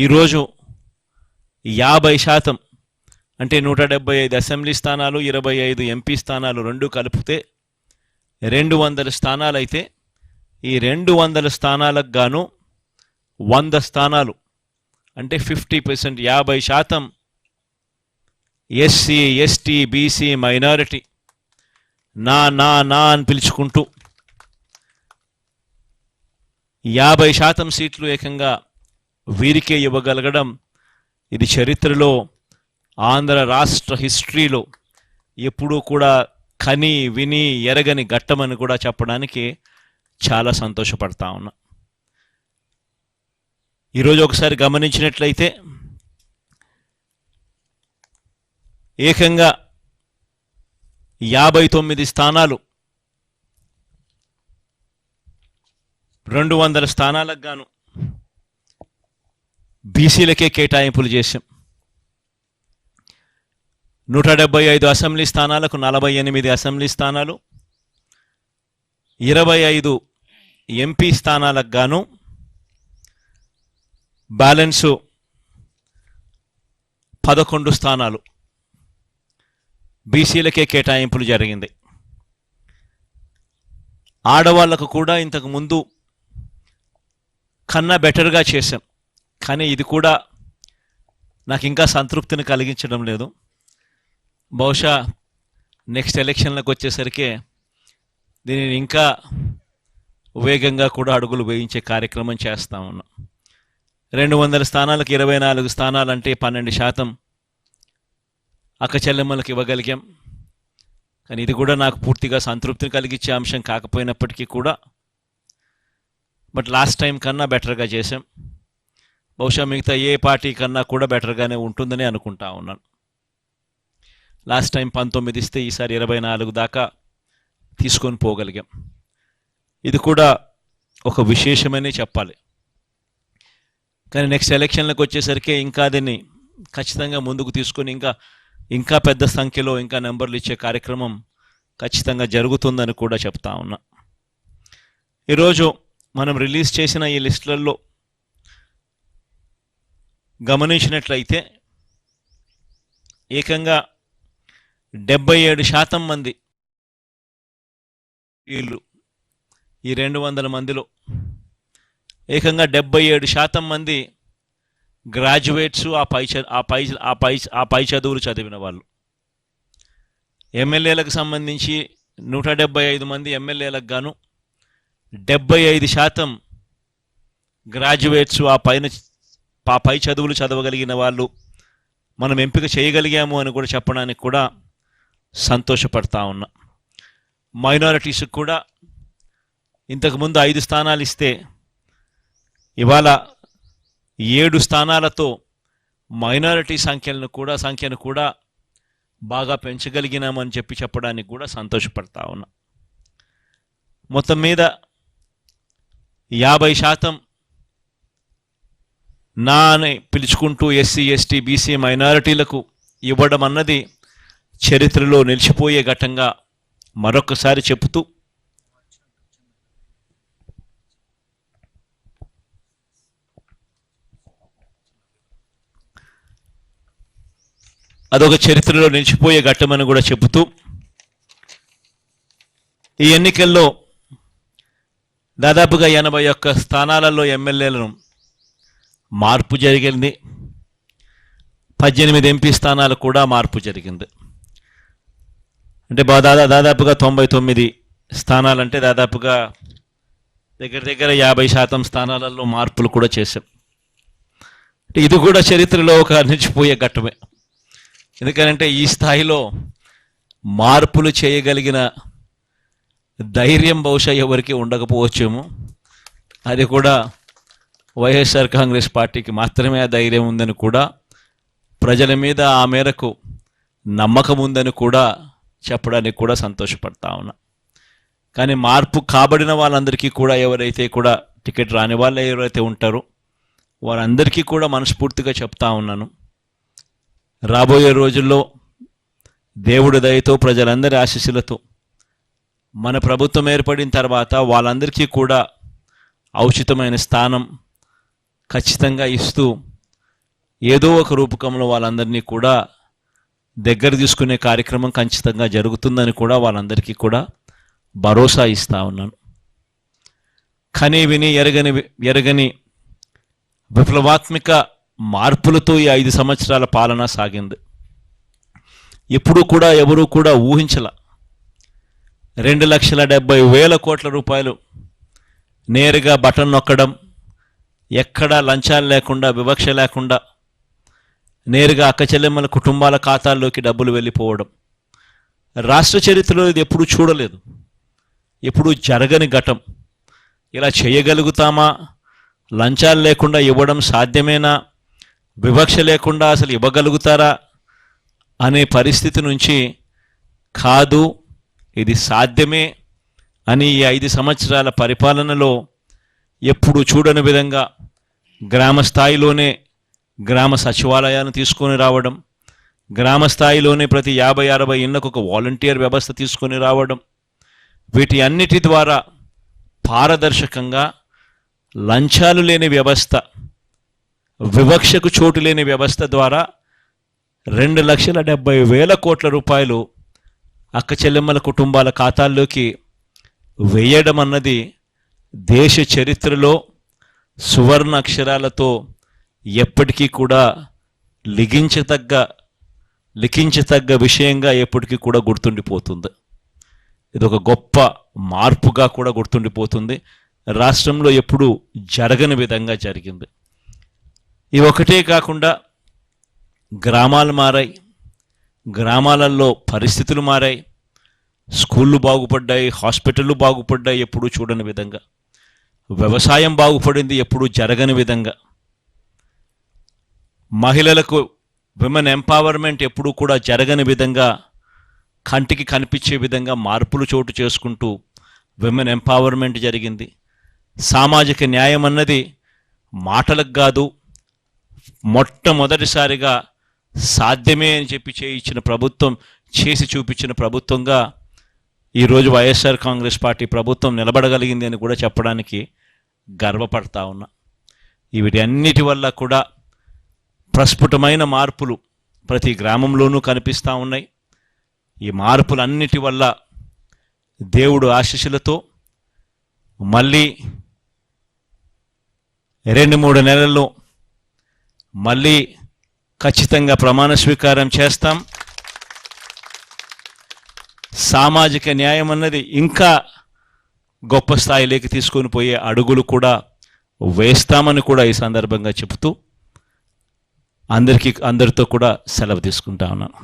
ఈరోజు 50% అంటే 175 అసెంబ్లీ స్థానాలు 25 ఎంపీ స్థానాలు రెండు కలిపితే 200 స్థానాలు అయితే ఈ 200 స్థానాలకు గాను 100 స్థానాలు అంటే 50%, 50% ఎస్సీ, ఎస్టీ, బీసీ, మైనారిటీ నా నా నా అని పిలుచుకుంటూ 50% సీట్లు ఏకంగా వీరికే ఇవ్వగలగడం ఇది చరిత్రలో ఆంధ్ర రాష్ట్ర హిస్టరీలో ఎప్పుడూ కూడా కని విని ఎరగని ఘట్టమని కూడా చెప్పడానికి చాలా సంతోషపడతా ఉన్నా. ఈరోజు ఒకసారి గమనించినట్లయితే ఏకంగా 59 స్థానాలు 200 స్థానాలకు గాను బీసీలకే కేటాయింపులు చేశాం. 175 అసెంబ్లీ స్థానాలకు 48 అసెంబ్లీ స్థానాలు, 25 ఎంపీ స్థానాలకు గాను బ్యాలెన్సు 11 స్థానాలు బీసీలకే కేటాయింపులు జరిగింది. ఆడవాళ్లకు కూడా ఇంతకు ముందు కన్నా బెటర్గా చేశాం, కానీ ఇది కూడా నాకు ఇంకా సంతృప్తిని కలిగించడం లేదు. బహుశా నెక్స్ట్ ఎలక్షన్లకు వచ్చేసరికి దీనిని ఇంకా వేగంగా కూడా అడుగులు వేయించే కార్యక్రమం చేస్తూ ఉన్నాం. 200 స్థానాలకు 24 స్థానాలంటే 12% అక్క చెల్లెమ్మలకు ఇవ్వగలిగాం. కానీ ఇది కూడా నాకు పూర్తిగా సంతృప్తిని కలిగించే అంశం కాకపోయినప్పటికీ కూడా బట్ లాస్ట్ టైం కన్నా బెటర్గా చేశాం. బహుశా మిగతా ఏ పార్టీ కన్నా కూడా బెటర్గానే ఉంటుందని అనుకుంటా ఉన్నాను. లాస్ట్ టైం 19 ఇస్తే ఈసారి 24 దాకా తీసుకొని పోగలిగాం. ఇది కూడా ఒక విశేషమని చెప్పాలి. కానీ నెక్స్ట్ ఎలక్షన్లకు వచ్చేసరికి ఇంకా దీన్ని ఖచ్చితంగా ముందుకు తీసుకొని ఇంకా పెద్ద సంఖ్యలో ఇంకా నెంబర్లు ఇచ్చే కార్యక్రమం ఖచ్చితంగా జరుగుతుందని కూడా చెప్తా ఉన్నా. ఈరోజు మనం రిలీజ్ చేసిన ఈ లిస్టులలో గమనించినట్లయితే ఏకంగా 77% మంది వీళ్ళు ఈ 200 మందిలో ఏకంగా 77% మంది గ్రాడ్యుయేట్స్, ఆ పై చదువులు చదివిన వాళ్ళు. ఎమ్మెల్యేలకు సంబంధించి 175 మంది ఎమ్మెల్యేలకు గాను 75% గ్రాడ్యుయేట్స్, ఆ పై చదువులు చదవగలిగిన వాళ్ళు మనం ఎంపిక చేయగలిగాము అని కూడా చెప్పడానికి కూడా సంతోషపడతా ఉన్నా. మైనారిటీస్కి కూడా ఇంతకుముందు 5 స్థానాలు ఇస్తే ఇవాళ 7 స్థానాలతో మైనారిటీ సంఖ్యను కూడా బాగా పెంచగలిగినామని చెప్పడానికి కూడా సంతోషపడతా ఉన్నా. మొత్తం మీద 50% నా అని పిలుచుకుంటూ ఎస్సీ, ఎస్టీ, బీసీ, మైనారిటీలకు ఇవ్వడం అన్నది చరిత్రలో నిలిచిపోయే ఘట్టంగా మరొకసారి చెబుతూ అదొక చరిత్రలో నిలిచిపోయే ఘట్టమని కూడా చెబుతూ ఈ ఎన్నికల్లో దాదాపుగా 81 స్థానాలలో ఎమ్మెల్యేలను మార్పు జరిగింది. 18 ఎంపీ స్థానాలు కూడా మార్పు జరిగింది. అంటే దాదాపుగా 99 స్థానాలంటే దాదాపుగా దగ్గర 50% స్థానాలలో మార్పులు కూడా చేశాం. ఇది కూడా చరిత్రలో ఒక నిలిచిపోయే ఘట్టమే. ఎందుకంటే ఈ స్థాయిలో మార్పులు చేయగలిగిన ధైర్యం బహుశా ఎవరికి ఉండకపోవచ్చేమో. అది కూడా వైఎస్ఆర్ కాంగ్రెస్ పార్టీకి మాత్రమే ఆ ధైర్యం ఉందని కూడా, ప్రజల మీద ఆ మేరకు నమ్మకం ఉందని కూడా చెప్పడానికి కూడా సంతోషపడతా ఉన్నా. కానీ మార్పు కాబడిన వాళ్ళందరికీ కూడా, ఎవరైతే కూడా టికెట్ రాని వాళ్ళు ఎవరైతే ఉంటారో వారందరికీ కూడా మనస్ఫూర్తిగా చెప్తా ఉన్నాను, రాబోయే రోజుల్లో దేవుడి దయతో ప్రజలందరి ఆశీస్సులతో మన ప్రభుత్వం ఏర్పడిన తర్వాత వాళ్ళందరికీ కూడా ఔచితమైన స్థానం ఖచ్చితంగా ఇస్తూ ఏదో ఒక రూపకంలో వాళ్ళందరినీ కూడా దగ్గర తీసుకునే కార్యక్రమం ఖచ్చితంగా జరుగుతుందని కూడా వాళ్ళందరికీ కూడా భరోసా ఇస్తా ఉన్నాను. కని విని ఎరగని విప్లవాత్మక మార్పులతో ఈ 5 సంవత్సరాల పాలన సాగింది. ఎప్పుడూ కూడా ఎవరూ కూడా ఊహించల 2,70,000 కోట్ల రూపాయలు నేరుగా బటన్ నొక్కడం, ఎక్కడా లంచాలు లేకుండా, వివక్ష లేకుండా నేరుగా అక్కచెల్లెమ్మల కుటుంబాల ఖాతాల్లోకి డబ్బులు వెళ్ళిపోవడం రాష్ట్ర చరిత్రలో ఇది ఎప్పుడూ చూడలేదు, ఎప్పుడూ జరగని ఘటం. ఇలా చేయగలుగుతామా? లంచాలు లేకుండా ఇవ్వడం సాధ్యమేనా? వివక్ష లేకుండా అసలు ఇవ్వగలుగుతారా అనే పరిస్థితి నుంచి కాదు, ఇది సాధ్యమే అని ఈ 5 సంవత్సరాల పరిపాలనలో ఎప్పుడు చూడని విధంగా గ్రామ స్థాయిలోనే గ్రామ సచివాలయాలను తీసుకొని రావడం, గ్రామ స్థాయిలోనే ప్రతి 50-60 ఇళ్లకు ఒక వాలంటీర్ వ్యవస్థ తీసుకొని రావడం, వీటి అన్నిటి ద్వారా పారదర్శకంగా లంచాలు లేని వ్యవస్థ, వివక్షకు చోటు లేని వ్యవస్థ ద్వారా 2,70,000 కోట్ల రూపాయలు అక్క చెల్లెమ్మల కుటుంబాల ఖాతాల్లోకి వేయడం అన్నది దేశ చరిత్రలో సువర్ణ అక్షరాలతో ఎప్పటికీ కూడా లిఖించతగ్గ విషయంగా ఎప్పటికీ కూడా గుర్తుండిపోతుంది. ఇది ఒక గొప్ప మార్పుగా కూడా గుర్తుండిపోతుంది. రాష్ట్రంలో ఎప్పుడూ జరగని విధంగా జరిగింది. ఇవి ఒకటే కాకుండా గ్రామాలు మారాయి, గ్రామాలలో పరిస్థితులు మారాయి, స్కూళ్ళు బాగుపడ్డాయి, హాస్పిటళ్ళు బాగుపడ్డాయి ఎప్పుడూ చూడని విధంగా, వ్యవసాయం బాగుపడింది ఎప్పుడూ జరగని విధంగా, మహిళలకు విమెన్ ఎంపవర్మెంట్ ఎప్పుడూ కూడా జరగని విధంగా, కంటికి కనిపించే విధంగా మార్పులు చోటు చేసుకుంటూ విమెన్ ఎంపవర్మెంట్ జరిగింది. సామాజిక న్యాయం అన్నది మాటలకు కాదు, మొట్టమొదటిసారిగా సాధ్యమే అని చెప్పి చేయించిన ప్రభుత్వం, చేసి చూపించిన ప్రభుత్వంగా ఈరోజు వైఎస్ఆర్ కాంగ్రెస్ పార్టీ ప్రభుత్వం నిలబడగలిగింది అని కూడా చెప్పడానికి గర్వపడతా ఉన్నా. వీటి అన్నిటి వల్ల కూడా ప్రస్ఫుటమైన మార్పులు ప్రతి గ్రామంలోనూ కనిపిస్తూ ఉన్నాయి. ఈ మార్పులన్నిటి వల్ల దేవుడు ఆశీస్సులతో మళ్ళీ 2-3 నెలల్లో మళ్ళీ ఖచ్చితంగా ప్రమాణ స్వీకారం చేస్తాం. సామాజిక న్యాయం అన్నది ఇంకా గొప్ప స్థాయిలోకి తీసుకొని పోయే అడుగులు కూడా వేస్తామని కూడా ఈ సందర్భంగా చెబుతూ అందరితో కూడా సెలవు తీసుకుంటా ఉన్నాను.